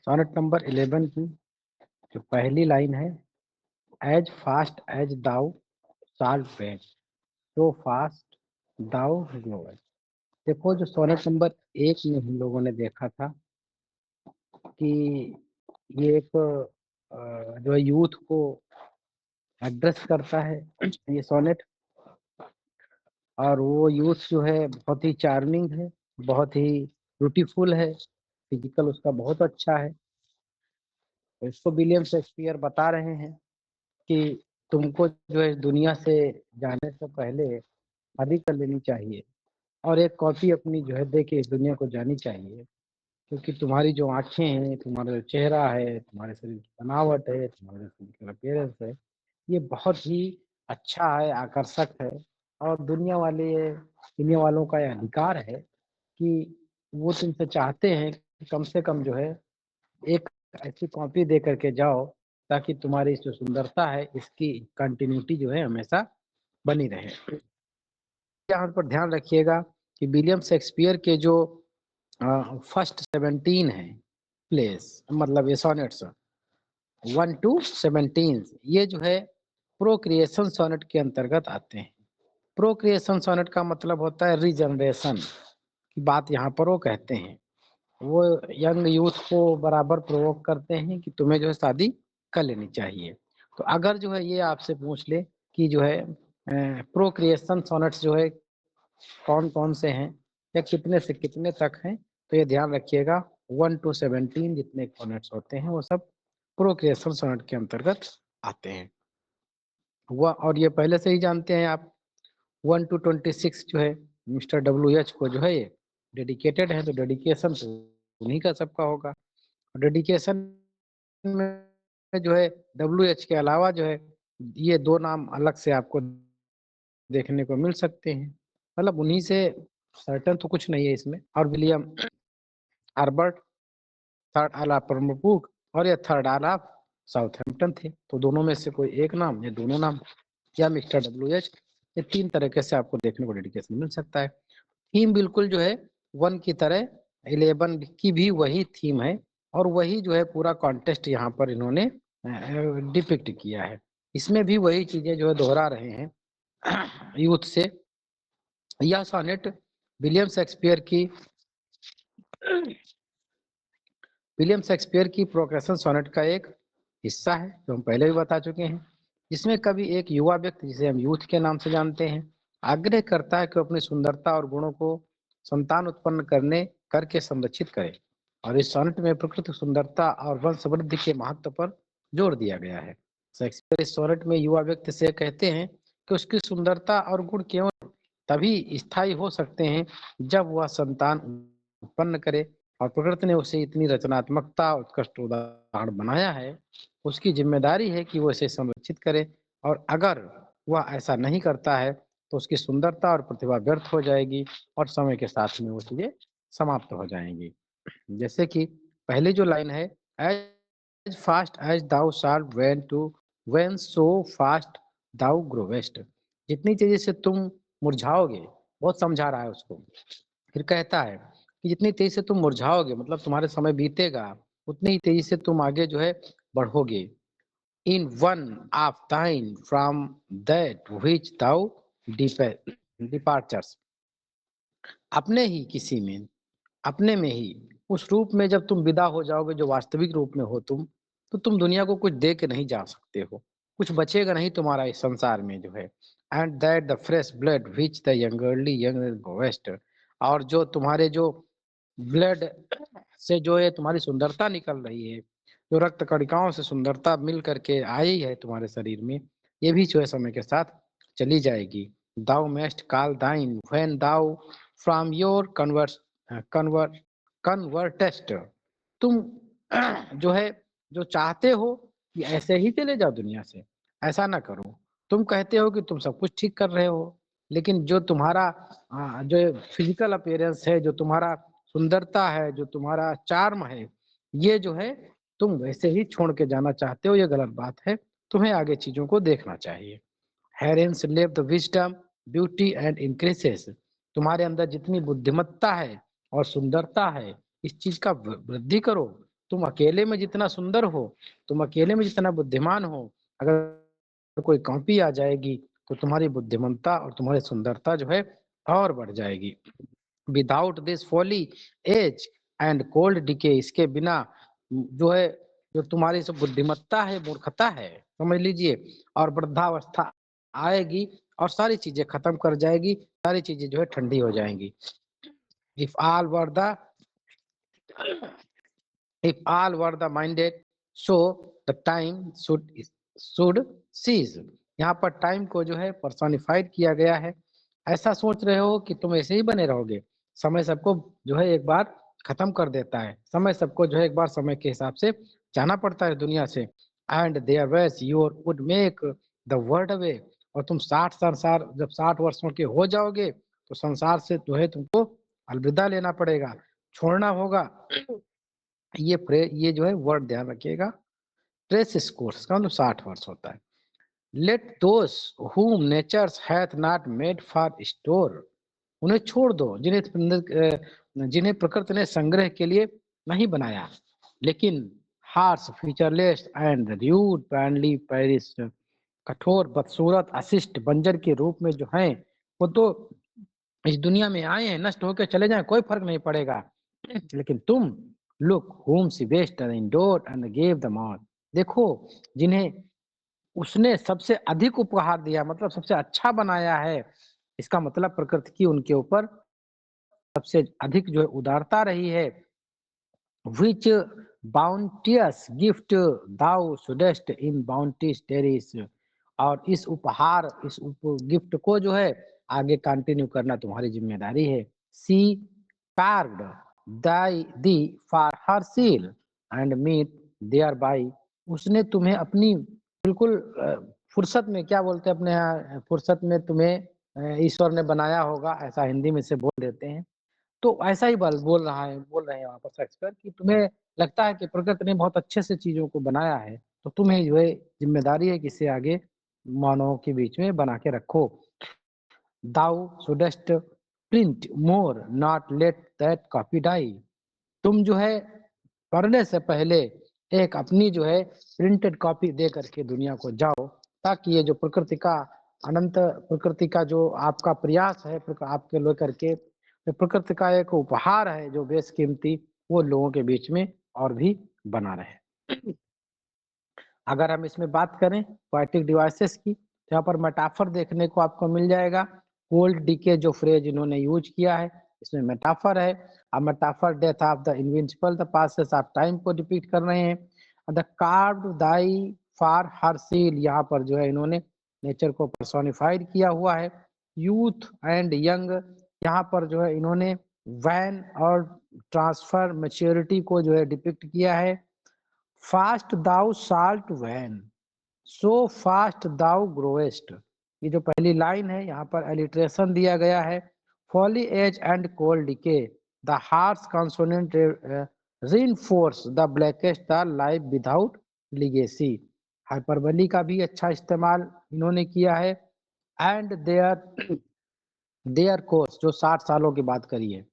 Sonnet number 11 की जो पहली लाइन है, as fast as thou shalt wait, so fast thou growest. देखो, जो सोनेट नंबर 1 में हम लोगों ने देखा था कि ये एक जो है यूथ को एड्रेस करता है ये सोनेट। और वो यूथ जो है बहुत ही चार्मिंग है, बहुत ही ब्यूटीफुल है, फिजिकल उसका बहुत अच्छा है। तो इसको विलियम शेक्सपियर बता रहे हैं कि तुमको जो है दुनिया से जाने से पहले शादी कर लेनी चाहिए और एक कॉपी अपनी जो है दे के इस दुनिया को जानी चाहिए, क्योंकि तुम्हारी जो आँखें हैं, तुम्हारा जो चेहरा है, तुम्हारे शरीर की बनावट है, तुम्हारे फिजिकल अपीयरेंस है, ये बहुत ही अच्छा है, आकर्षक है। और दुनिया वालों का ये अधिकार है कि वो तुमसे चाहते हैं कि कम से कम जो है एक ऐसी कॉपी दे करके जाओ, ताकि तुम्हारी जो सुंदरता है इसकी कंटिन्यूटी जो है हमेशा बनी रहे। यहाँ पर ध्यान रखिएगा कि विलियम शेक्सपियर के जो फर्स्ट 17 है प्लेस, मतलब ये सोनेट्स 1 टू 17, ये जो है प्रोक्रिएशन सोनेट के अंतर्गत आते हैं। प्रोक्रिएशन सोनेट का मतलब होता है रीजनरेशन की बात यहाँ पर वो कहते हैं। वो यंग यूथ को बराबर प्रोवोक करते हैं कि तुम्हें जो है शादी कर लेनी चाहिए। तो अगर जो है ये आपसे पूछ ले कि जो है प्रोक्रिएशन सोनेट्स जो है कौन कौन से हैं या कितने से कितने तक हैं, तो ये ध्यान रखिएगा 1 टू 17 जितने सोनेट्स होते हैं वो सब प्रोक्रिएशन सोनेट के अंतर्गत आते हैं। हुआ, और ये पहले से ही जानते हैं आप 1 टू 26 जो है मिस्टर WH को जो है ये डेडिकेटेड है, तो डेडिकेशन तो उन्हीं का सबका होगा। डेडिकेशन में जो है WH के अलावा जो है ये 2 नाम अलग से आपको देखने को मिल सकते हैं, मतलब उन्हीं से सर्टेन तो कुछ नहीं है इसमें। और विलियम हर्बर्ट थर्ड आला प्रमुख और ये थर्ड आला साउथहैम्पटन थे, तो दोनों में से कोई एक नाम या दोनों नाम या मिस्टर WH, ये 3 तरीके से आपको देखने को डेडिकेशन मिल सकता है। थीम बिल्कुल जो है 1 की तरह 11 की भी वही थीम है और वही जो है पूरा कॉन्टेस्ट यहाँ पर इन्होंने डिपिक्ट किया है। इसमें भी वही चीजें जो है दोहरा रहे हैं यूथ से। यह सोनेट विलियम शेक्सपियर की विलियम शेक्सपियर की प्रोग्रेशन सोनेट का एक हिस्सा है, जो हम पहले भी बता चुके हैं, जिसमें कभी एक युवा व्यक्ति, जिसे हम यूथ के नाम से जानते हैं, आग्रह करता है कि अपनी सुंदरता और गुणों को संतान उत्पन्न करके संरक्षित करे। और इस सोनेट में प्रकृति सुंदरता और वंश वृद्धि के महत्व पर जोर दिया गया है। शेक्सपियर इस सोनेट में युवा व्यक्ति से कहते हैं कि उसकी सुंदरता और गुण केवल तभी स्थायी हो सकते हैं जब वह संतान उत्पन्न करे, और प्रकृति ने उसे इतनी रचनात्मकता उत्कृष्ट उदाहरण बनाया है, उसकी जिम्मेदारी है कि वो इसे संरक्षित करे। और अगर वह ऐसा नहीं करता है तो उसकी सुंदरता और प्रतिभा व्यर्थ हो जाएगी और समय के साथ में वो चीजें समाप्त हो जाएंगी। जैसे कि पहली जो लाइन है, as fast as thou shalt wane to wane so fast thou growest, जितनी तेजी से तुम मुरझाओगे, बहुत समझा रहा है उसको। फिर कहता है कि जितनी तेजी से तुम मुरझाओगे, मतलब तुम्हारे समय बीतेगा, उतनी ही तेजी से तुम आगे जो है बढ़ोगे। In one of time from that which thou departures, अपने ही किसी में, अपने में ही उस रूप में जब तुम विदा हो जाओगे जो वास्तविक रूप में हो तुम, तो तुम दुनिया को कुछ दे के नहीं जा सकते हो, कुछ बचेगा नहीं तुम्हारा इस संसार में जो है। And that the fresh blood which the youngly young growest, और जो तुम्हारे जो ब्लड से जो है तुम्हारी सुंदरता निकल रही है, जो रक्त कणिकाओं से सुंदरता मिल करके आई है तुम्हारे शरीर में, ये भी जो है समय के साथ चली जाएगी। Thou mayst call thine when thou from your convert convertest, तुम जो है जो चाहते हो कि ऐसे ही चले जाओ दुनिया से, ऐसा ना करो। तुम कहते हो कि तुम सब कुछ ठीक कर रहे हो, लेकिन जो तुम्हारा जो फिजिकल अपीयरेंस है, जो तुम्हारा सुंदरता है, जो तुम्हारा चार्म है, ये जो है तुम वैसे ही छोड़ के जाना चाहते हो, ये गलत बात है। तुम्हें आगे चीजों को देखना चाहिए। Herein live the wisdom beauty and increases, तुम्हारे अंदर जितनी बुद्धिमत्ता है और सुंदरता है, इस चीज का वृद्धि करो तुम अकेले में जितना सुंदर हो, तुम अकेले में जितना बुद्धिमान हो, अगर कोई कॉपी आ जाएगी तो तुम्हारी बुद्धिमत्ता और तुम्हारी सुंदरता जो है और बढ़ जाएगी। Without this folly age and cold decay, इसके बिना जो है जो तुम्हारी सब बुद्धिमत्ता है, मूर्खता है, समझ लीजिए, और वृद्धावस्था आएगी और सारी चीजें खत्म कर जाएगी, सारी चीजें जो है ठंडी हो जाएंगी। If all were the if all were the minded, so the time should cease। यहाँ पर टाइम को जो है पर्सोनिफाइड किया गया है। ऐसा सोच रहे हो कि तुम ऐसे ही बने रहोगे? समय सबको जो है एक बार खत्म कर देता है, समय सबको जो है एक बार समय के हिसाब से जाना पड़ता है दुनिया से। And their ways your would make the world away, और तुम 60 जब 60 वर्षों के हो जाओगे तो संसार से जो है तुमको अलविदा लेना पड़ेगा, छोड़ना होगा। ये जो है वर्ड ध्यान रखिएगा, ट्रेस कोर्स का मतलब 60 वर्ष होता है। Late those whom nature hath not made for store, उन्हें छोड़ दो जिन्हें प्रकृति ने संग्रह के लिए नहीं बनाया, लेकिन harsh featureless and rude barrenly perish, कठोर बदसूरत अशिष्ट बंजर के रूप में जो हैं वो तो इस दुनिया में आए हैं, नष्ट होकर चले जाएं, कोई फर्क नहीं पड़ेगा। लेकिन तुम look whom she best endured and gave them all, देखो जिन्हें उसने सबसे अधिक उपहार दिया, मतलब सबसे अच्छा बनाया है, इसका मतलब प्रकृति की उनके ऊपर सबसे अधिक जो है उदारता रही है। which bounteous gift thou shouldest in bounty cherish, और इस उपहार इस गिफ्ट को जो है आगे कंटिन्यू करना तुम्हारी जिम्मेदारी है। सी carved thee for her seal and meet thereby, उसने तुम्हें अपनी बिल्कुल फुर्सत में, क्या बोलते हैं अपने यहाँ फुर्सत में तुम्हें ईश्वर ने बनाया होगा, ऐसा हिंदी में से बोल देते हैं। तो ऐसा ही बोल रहे हैं वहाँ पर शेक्सपियर कि तुम्हें लगता है कि प्रकृति ने बहुत अच्छे से चीज़ों को बनाया है, तो तुम्हें जो है ज़िम्मेदारी है कि इसे आगे मानवों के बीच में बना के रखो। Thou shouldest print more, not let that copy die, तुम जो है पढ़ने से पहले एक अपनी जो है प्रिंटेड कॉपी दे करके दुनिया को जाओ, ताकि ये जो प्रकृति का अनंत, प्रकृति का जो आपका प्रयास है आपके लेकर के, तो प्रकृति का एक उपहार है जो बेशकीमती, वो लोगों के बीच में और भी बना रहे। अगर हम इसमें बात करें पोएटिक डिवाइसेस की, तो यहाँ पर मेटाफर देखने को आपको मिल जाएगा। कोल्ड डीके जो फ्रेज इन्होंने यूज किया है, इसमें मेटाफर है। अब metaphor death of the invincible, the passes of time को डिपिक्ट कर रहे हैं। The carved Dai for her seal, यहाँ पर जो है इन्होंने नेचर को पर्सोनिफाइड किया हुआ है। यूथ एंड यंग, यहाँ पर जो है इन्होंने वैन और ट्रांसफर मैच्योरिटी को जो है डिपिक्ट किया है। फास्ट दाउ साल्ट वैन, सो फास्ट दाउ ग्रोएस्ट, ये जो पहली लाइन है यहाँ पर एलिट्रेशन दिया गया है। Folly age and cold decay, the harsh consonant reinforce the blackest the life without legacy, hyperbole का भी अच्छा इस्तेमाल इन्होंने किया है। एंड देयर कोर्स, जो 60 सालों की बात करी है,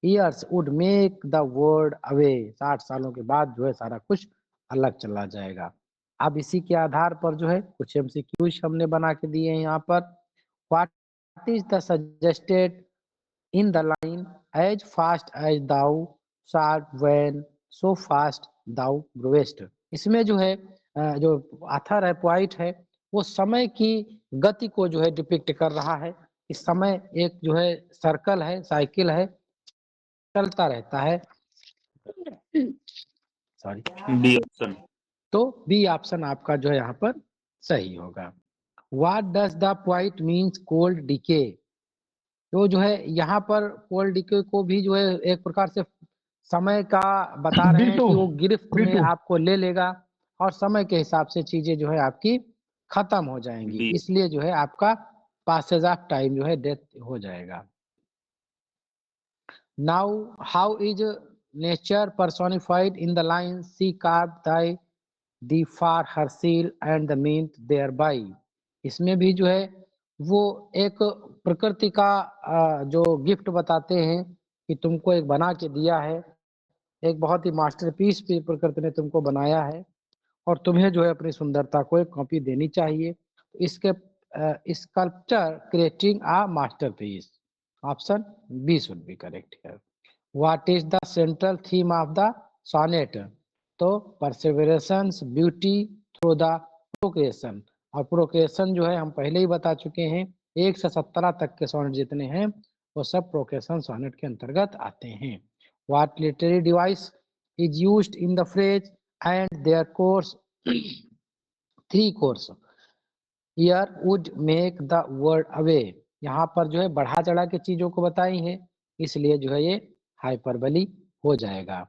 years would make the world away, 60 सालों के बाद जो है सारा कुछ अलग चला जाएगा। अब इसी के आधार पर जो है कुछ एमसीक्यूज हमने बना के दिए हैं यहाँ पर। What is the suggested in the line as fast as thou shalt wane so fast thou growest, इसमें जो है जो आथर है, पोइट है, वो समय की गति को जो है डिपिक्ट कर रहा है। इस समय एक जो है सर्कल है, साइकिल है, चलता रहता है। Sorry, B option. तो बी ऑप्शन आपका जो है यहाँ पर सही होगा। What does the poet means cold decay, तो जो है यहाँ पर कोल्ड डिके को भी जो है एक प्रकार से समय का बता रहे हैं कि वो गिरफ्त में आपको ले लेगा और समय के हिसाब से चीजें जो है आपकी खत्म हो जाएंगी, बी। इसलिए जो है आपका पासेज ऑफ टाइम जो है डेथ हो जाएगा। Now how is nature personified in the line she carve thee for her seal and the meant thereby, इसमें भी जो है वो एक प्रकृति का जो गिफ्ट बताते हैं कि तुमको एक बना के दिया है एक बहुत ही मास्टरपीस प्रकृति ने तुमको बनाया है और तुम्हें जो है अपनी सुंदरता को एक कॉपी देनी चाहिए। इसके sculpture creating a masterpiece, option b should be correct here. What is the central theme of the sonnet? तो perseverance beauty through the procreation, और प्रोक्रिएशन जो है हम पहले ही बता चुके हैं, 1 से 17 तक के सोनेट जितने हैं वो सब प्रोक्रिएशन सोनेट के अंतर्गत आते हैं। What literary device is used in the phrase and their course, 3 course here would make the word away. यहाँ पर जो है बढ़ा चढ़ा के चीजों को बताई है, इसलिए जो है ये हाइपरबली हो जाएगा।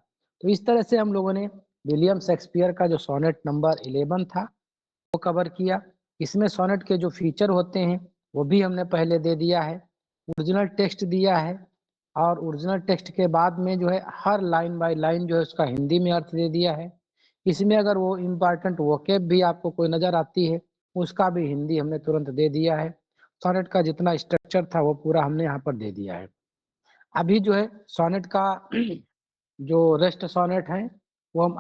तो इस तरह से हम लोगों ने विलियम शेक्सपियर का जो सोनेट नंबर 11 था वो कवर किया। इसमें सोनेट के जो फीचर होते हैं वो भी हमने पहले दे दिया है, ओरिजिनल टेक्स्ट दिया है, और ओरिजिनल टेक्स्ट के बाद में जो है हर लाइन बाय लाइन जो है उसका हिंदी में अर्थ दे दिया है। इसमें अगर वो इम्पॉर्टेंट वोकेब भी आपको कोई नजर आती है उसका भी हिंदी हमने तुरंत दे दिया है। सोनेट का जितना स्ट्रक्चर था वो पूरा हमने यहाँ पर दे दिया है। अभी जो है सोनेट का जो रेस्ट सोनेट है वो हम